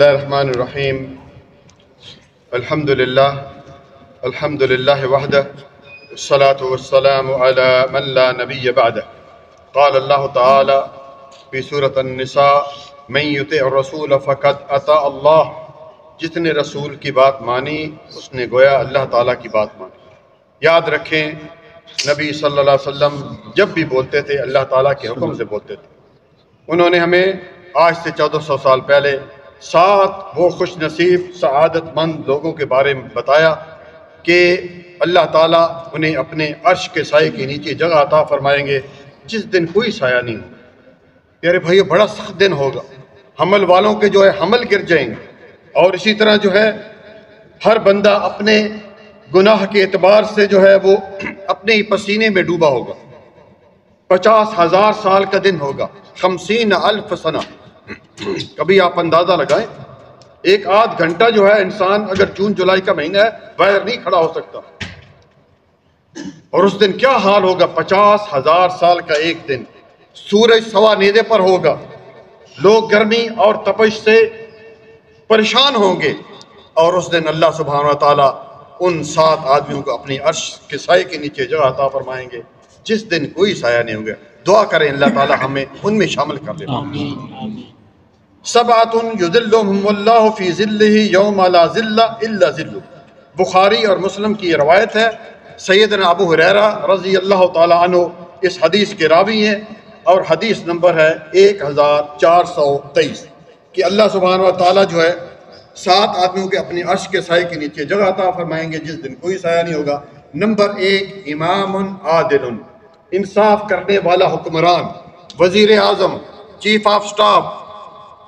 بسم الله الرحمن الرحيم. الحمد لله وحده والصلاة والسلام على من لا نبي بعده. قال الله تعالى في سورة النساء من يطع الرسول فقد اطاع الله. جس نے رسول کی بات مانی اس نے گویا اللہ تعالیٰ کی بات مانی. یاد رکھیں نبی صلی اللہ علیہ وسلم جب بھی بولتے تھے اللہ تعالیٰ کے حکم سے بولتے تھے. انہوں نے ہمیں آج سے 1400 سال پہلے 7 وہ خوش نصیب سعادت مند لوگوں کے بارے میں بتایا کہ اللہ تعالیٰ انہیں اپنے عرش کے سائے کے نیچے جگہ عطا فرمائیں گے جس دن کوئی سایہ نہیں ہوگا. پیارے بھائیو بڑا سخت دن ہوگا. حمل والوں کے جو ہے حمل گر جائیں گے اور اسی طرح جو ہے ہر بندہ اپنے گناہ کے اعتبار سے جو ہے وہ اپنے ہی پسینے میں ڈوبا ہوگا. 50,000 سال کا دن ہوگا. 50,000 سنہ. کبھی آپ اندازہ لگائیں 1 گھنٹہ جو ہے انسان اگر جون جولائی کا مہینہ ہے باہر نہیں کھڑا ہو سکتا. اور اس دن کیا حال ہوگا. 50,000 سال کا ایک دن. سورج سوا نیزے پر ہوگا. لوگ گرمی اور تپش سے پریشان ہوں گے اور اس دن اللہ سبحانہ و تعالیٰ ان 7 آدمیوں کو اپنی عرش کے سائے کے نیچے جگہ عطا فرمائیں گے جس دن کوئی سایہ نہیں ہوگا. دعا کریں اللہ تعالیٰ ہمیں ان میں شامل کر لے. سبعۃ یظلهم اللہ فی ظلہ یوم لا ظل الا ظلہ. بخاری اور مسلم کی یہ روایت ہے. سیدنا ابو ہریرہ رضی اللہ تعالیٰ عنہ اس حدیث کے راوی ہیں اور حدیث نمبر ہے 1423 کہ اللہ سبحانہ و تعالیٰ جو ہے 7 آدمیوں کے اپنی عرش کے سائے کے نیچے جگہ عطا فرمائیں گے جس دن کوئی سایہ نہیں ہوگا. نمبر 1 امام عادل. انصاف کرنے والا حکمران. وزیر اعظم، چیف آف سٹاف،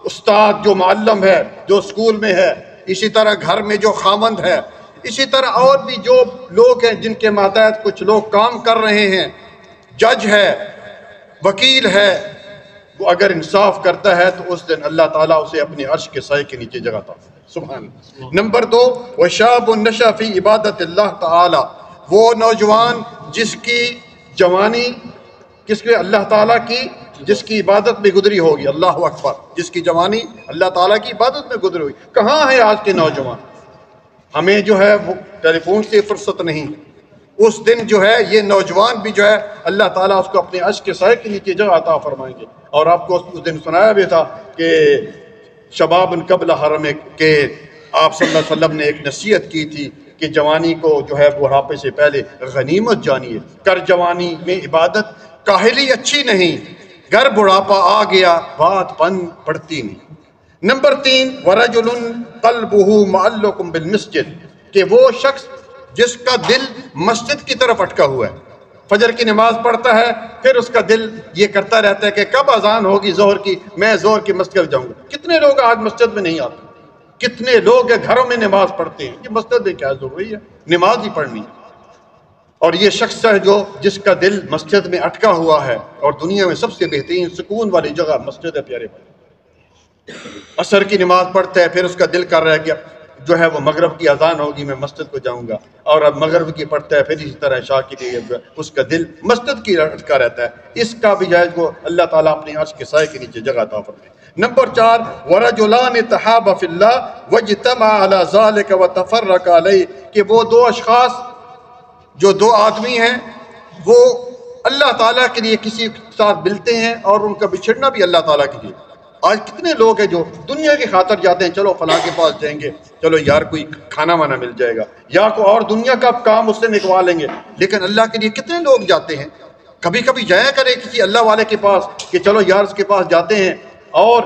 استاد جو معلم ہے جو اسکول میں ہے، اسی طرح گھر میں جو خاوند ہے، اسی طرح اور بھی جو لوگ ہیں جن کے ماتحت کچھ لوگ کام کر رہے ہیں، جج ہے، وکیل ہے، وہ اگر انصاف کرتا ہے تو اس دن اللہ تعالیٰ اسے اپنے عرش کے سائے کے نیچے جگہ عطا فرمائے. سبحان اللہ. نمبر 2 وشاب نشأ فی عبادت اللہ تعالی. وہ نوجوان جس کی جوانی اللہ تعالیٰ کی جس کی عبادت میں گزری ہوگی. اللہ اکبر. جس کی جوانی اللہ تعالیٰ کی عبادت میں گزری ہوگی. کہاں ہے آج کے نوجوان؟ ہمیں جو ہے وہ ٹیلی فون سے فرصت نہیں. اس دن جو ہے یہ نوجوان بھی جو ہے اللہ تعالیٰ اس کو اپنے عرش کے سائے کے نیچے جگہ عطا فرمائیں گے. اور آپ کو اس دن سنایا بھی تھا کہ شباب قبل حرم کے آپ صلی اللہ علیہ وسلم نے ایک نصیحت کی تھی کہ جوانی کو جو ہے بڑھاپے سے پہلے غنیمت جانیے. کر جوانی میں عبادت کاہلی اچھی نہیں، گر بڑھاپا آ گیا بات پن پڑتی نہیں. نمبر 3 ورجل قلبہ معلق بالمسجد. کہ وہ شخص جس کا دل مسجد کی طرف اٹکا ہوا ہے. فجر کی نماز پڑھتا ہے پھر اس کا دل یہ کرتا رہتا ہے کہ کب اذان ہوگی ظہر کی، میں ظہر کی مسجد جاؤں گا. کتنے لوگ آج مسجد میں نہیں آتے؟ کتنے لوگ گھروں میں نماز پڑھتے ہیں. یہ مسجد میں کیا ضروری ہے؟ نماز ہی پڑھنی ہے. اور یہ شخص ہے جو جس کا دل مسجد میں اٹکا ہوا ہے. اور دنیا میں سب سے بہترین سکون والی جگہ مسجد ہے. پیارے بھائی عصر کی نماز پڑھتا ہے پھر اس کا دل کر رہا ہے کہ جو ہے وہ مغرب کی اذان ہوگی میں مسجد کو جاؤں گا. اور اب مغرب کی پڑھتا ہے پھر اسی طرح عشاء کی لیے اس کا دل مسجد کی اٹکا رہتا ہے. اس کا بھی جائز کو اللہ تعالیٰ اپنے عرش کے سائے کے نیچے جگہ عطا فرمائے. نمبر 4 ورجلان تحابا فی اللہ واجتمع علی ذلک وتفرق علیہ. کہ وہ 2 اشخاص جو 2 آدمی ہیں وہ اللہ تعالیٰ کے لیے کسی کے ساتھ ملتے ہیں اور ان کا بچھڑنا بھی اللہ تعالیٰ کے لیے. آج کتنے لوگ ہیں جو دنیا کی خاطر جاتے ہیں، چلو فلاں کے پاس جائیں گے، چلو یار کوئی کھانا وانا مل جائے گا یا کوئی اور دنیا کا کام اس سے نکلوا لیں گے. لیکن اللہ کے لیے کتنے لوگ جاتے ہیں؟ کبھی کبھی جایا کرے کسی اللہ والے کے پاس کہ چلو یار اس کے پاس جاتے ہیں اور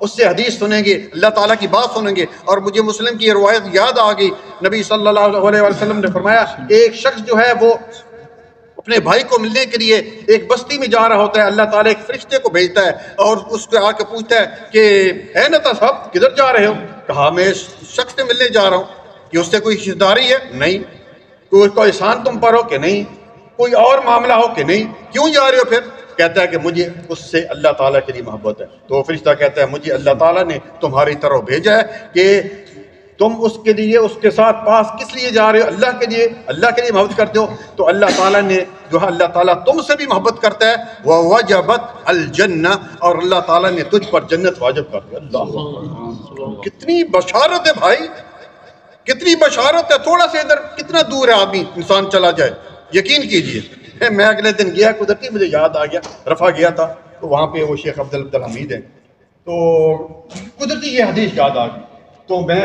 اس سے حدیث سنیں گے، اللہ تعالیٰ کی بات سنیں گے. اور مجھے مسلم کی یہ روایت یاد آ گئی. نبی صلی اللہ علیہ وسلم نے فرمایا ایک شخص جو ہے وہ اپنے بھائی کو ملنے کے لیے ایک بستی میں جا رہا ہوتا ہے. اللہ تعالیٰ ایک فرشتے کو بھیجتا ہے اور اس کو آ کے پوچھتا ہے کہ اے نتا صاحب کدھر جا رہے ہو؟ کہا میں اس شخص سے ملنے جا رہا ہوں. کہ اس سے کوئی رشتہ داری ہے؟ نہیں. کوئی احسان تم پر ہو کہ نہیں؟ کوئی اور معاملہ ہو کہ نہیں؟ کیوں جا رہے ہو پھر؟ کہتا ہے کہ مجھے اس سے اللہ تعالیٰ کے لیے محبت ہے. تو وہ فرشتہ کہتا ہے مجھے اللہ تعالیٰ نے تمہاری طرف بھیجا ہے کہ تم اس کے لیے اس کے ساتھ پاس کس لیے جا رہے ہو؟ اللہ کے لیے محبت کرتے ہو تو اللہ تعالیٰ نے جو ہے اللہ تعالیٰ تم سے بھی محبت کرتا ہے. وَوَجَبَتْ الْجَنَّةُ اور اللہ تعالیٰ نے تجھ پر جنت واجب کر دی. اللہ کتنی بشارت ہے بھائی، کتنی بشارت ہے. تھوڑا سا ادھر کتنا دور ہے آدمی انسان چلا جائے، یقین کیجئے. میں اگلے دن گیا قدرتی مجھے یاد آ گیا، رفع گیا تھا تو وہاں پہ وہ شیخ عبدالحمید ہیں، تو قدرتی یہ حدیث یاد آ گئی. تو میں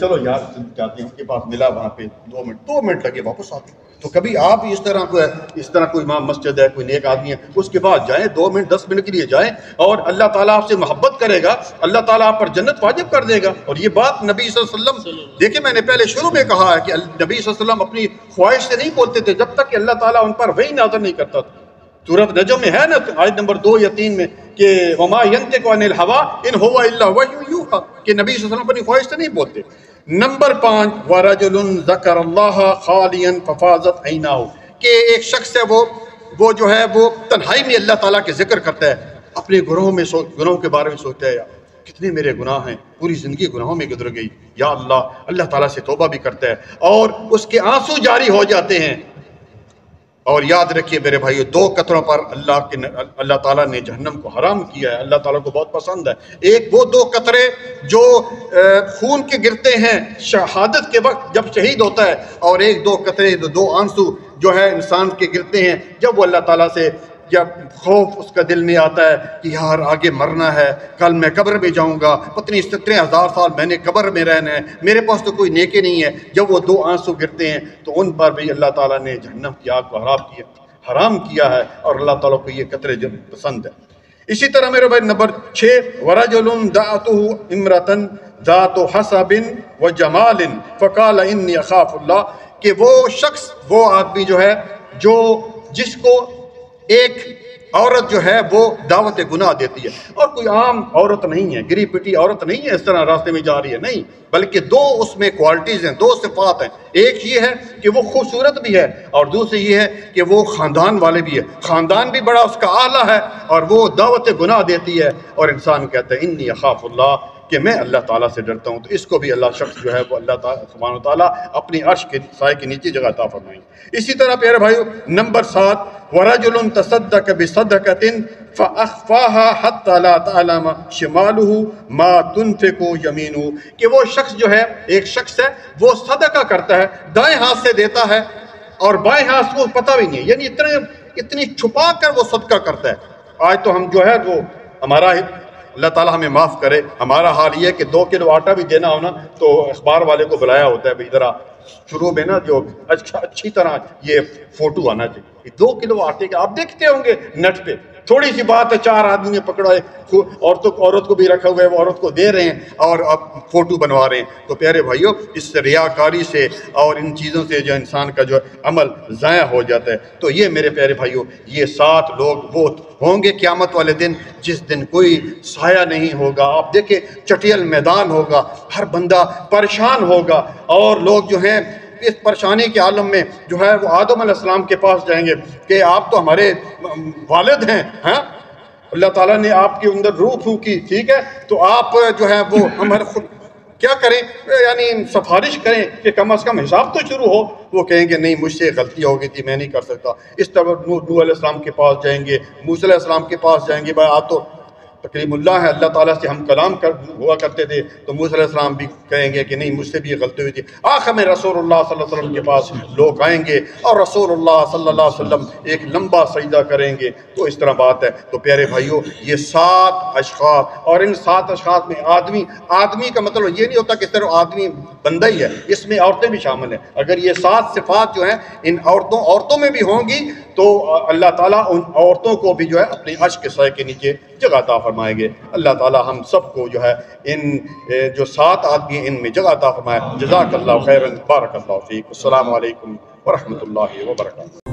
چلو یار جاتے ہیں، ان کے پاس ملا وہاں پہ 2 منٹ لگے واپس آتے. تو کبھی آپ بھی اس طرح کوئی امام مسجد ہے، کوئی نیک آدمی ہے، اس کے پاس جائیں، 2 منٹ 10 منٹ کے لیے جائیں اور اللہ تعالیٰ آپ سے محبت کرے گا، اللہ تعالیٰ آپ پر جنت واجب کر دے گا. اور یہ بات نبی صلی اللہ علیہ وسلم، دیکھیں میں نے پہلے شروع میں کہا ہے کہ نبی صلی اللہ علیہ وسلم اپنی خواہش سے نہیں بولتے تھے جب تک کہ اللہ تعالیٰ ان پر وحی نازل نہیں کرتا تھا. سورۃ نجم میں ہے نا آیت نمبر 2 یا 3 میں کہ وما ينطق عن الهوى ان هو الا وحی یوحى، کہ نبی صلی اللہ علیہ وسلم اپنی خواہش سے نہیں بولتے. نمبر 5 ورجل ذکر اللہ خالیا ففاضت عیناہ، کہ ایک شخص ہے وہ جو ہے وہ تنہائی میں اللہ تعالیٰ کے ذکر کرتا ہے، اپنے گناہوں کے بارے میں سوچتا ہے کتنے میرے گناہ ہیں، پوری زندگی گناہوں میں گزر گئی، یا اللہ تعالیٰ سے توبہ بھی کرتا ہے اور اس کے آنسو جاری ہو جاتے ہیں. اور یاد رکھیے میرے بھائیو، 2 قطروں پر اللہ تعالیٰ نے جہنم کو حرام کیا ہے، اللہ تعالیٰ کو بہت پسند ہے. ایک وہ 2 قطرے جو خون کے گرتے ہیں شہادت کے وقت جب شہید ہوتا ہے، اور ایک 2 قطرے 2 آنسو جو ہے انسان کے گرتے ہیں جب وہ اللہ تعالیٰ سے، جب خوف اس کا دل میں آتا ہے کہ یار آگے مرنا ہے، کل میں قبر میں جاؤں گا، پتہ نہیں 17,000 سال میں نے قبر میں رہنا ہے، میرے پاس تو کوئی نیکی نہیں ہے. جب وہ 2 آنسو گرتے ہیں تو ان پر بھی اللہ تعالیٰ نے جہنم کی آگ کو حرام کیا ہے، اور اللہ تعالیٰ کو یہ قطرے پسند ہے. اسی طرح میرے بھائی نمبر 6 ورجل دعته امرأة ذات حسب وجمال فقال انی اخاف اللہ، کہ وہ شخص، وہ آدمی جو ہے جس کو ایک عورت جو ہے وہ دعوت گناہ دیتی ہے، اور کوئی عام عورت نہیں ہے، گری پٹی عورت نہیں ہے اس طرح راستے میں جا رہی ہے، نہیں، بلکہ 2 اس میں کوالٹیز ہیں، 2 صفات ہیں. ایک یہ ہے کہ وہ خوبصورت بھی ہے، اور دوسری یہ ہے کہ وہ خاندان والے بھی ہے، خاندان بھی بڑا اس کا اعلیٰ ہے، اور وہ دعوت گناہ دیتی ہے، اور انسان کہتا ہے انی اخاف اللہ، کہ میں اللہ تعالیٰ سے ڈرتا ہوں. تو اس کو بھی اللہ شخص جو ہے وہ اللہ تعالیٰ سبحانہ وتعالیٰ اپنی عرش کے سائے کے نیچے جگہ عطا فرمائیں. اسی طرح پیارے بھائیو نمبر 7 ورجل تصدق بصدقة فأخفاها حتى لا تعلم شماله ما تنفق يمينه، کہ وہ شخص جو ہے، ایک شخص ہے وہ صدقہ کرتا ہے، دائیں ہاتھ سے دیتا ہے اور بائیں ہاتھ کو پتہ بھی نہیں ہے، یعنی اتنی چھپا کر وہ صدقہ کرتا ہے. آج تو ہم جو ہے وہ ہمارا، اللہ تعالیٰ ہمیں معاف کرے، ہمارا حال یہ ہے کہ 2 کلو آٹا بھی دینا ہونا تو اخبار والے کو بلایا ہوتا ہے، بھئی ذرا شروع میں نا جو اچھی طرح یہ فوٹو آنا چاہیے. 2 کلو آٹے کا آپ دیکھتے ہوں گے نیٹ پہ، تھوڑی سی بات ہے، 4 آدمی نے پکڑا ہے، عورت کو بھی رکھا ہوا ہے، وہ عورت کو دے رہے ہیں اور اب فوٹو بنوا رہے ہیں. تو پیارے بھائیو اس ریاکاری سے اور ان چیزوں سے جو انسان کا جو عمل ضائع ہو جاتا ہے. تو یہ میرے پیارے بھائیو یہ 7 لوگ وہ ہوں گے قیامت والے دن جس دن کوئی سایہ نہیں ہوگا. آپ دیکھیں چٹیل میدان ہوگا، ہر بندہ پریشان ہوگا، اور لوگ جو ہیں اس پریشانی کے عالم میں جو ہے وہ آدم علیہ السلام کے پاس جائیں گے کہ آپ تو ہمارے والد ہیں، ہاں اللہ تعالیٰ نے آپ کے اندر روح پھونکی، ٹھیک ہے، تو آپ جو ہے وہ ہمارے خود کیا کریں، یعنی سفارش کریں کہ کم از کم حساب تو شروع ہو. وہ کہیں گے نہیں مجھ سے غلطی ہو گئی تھی، میں نہیں کر سکتا. اس طرح نوح علیہ السلام کے پاس جائیں گے، موسیٰ علیہ السلام کے پاس جائیں گے، بھائی آپ تو تکلیم اللہ ہے، اللہ تعالیٰ سے ہم کلام ہوا کرتے تھے. تو موسیٰ علیہ السلام بھی کہیں گے کہ نہیں مجھ سے بھی غلطی ہوئی تھی. آخر میں رسول اللہ صلی اللہ علیہ وسلم کے پاس لوگ آئیں گے اور رسول اللہ صلی اللہ علیہ وسلم ایک لمبا سجدہ کریں گے. تو اس طرح بات ہے. تو پیارے بھائیوں یہ 7 اشخاص، اور ان 7 اشخاص میں آدمی کا مطلب یہ نہیں ہوتا کہ صرف آدمی بندہ ہی ہے، اس میں عورتیں بھی شامل ہیں. اگر یہ 7 صفات جو ہیں ان عورتوں میں بھی ہوں گی تو اللہ تعالیٰ ان عورتوں کو بھی جو ہے اپنے عرش کے سائے کے نیچے جگہ عطا فرمائیں گے. اللہ تعالیٰ ہم سب کو جو ہے ان جو 7 آدمی ہیں ان میں جگہ عطا فرمائے. جزاک اللہ خیرا، بارک اللہ فیک. السلام علیکم ورحمۃ اللہ وبرکاتہ.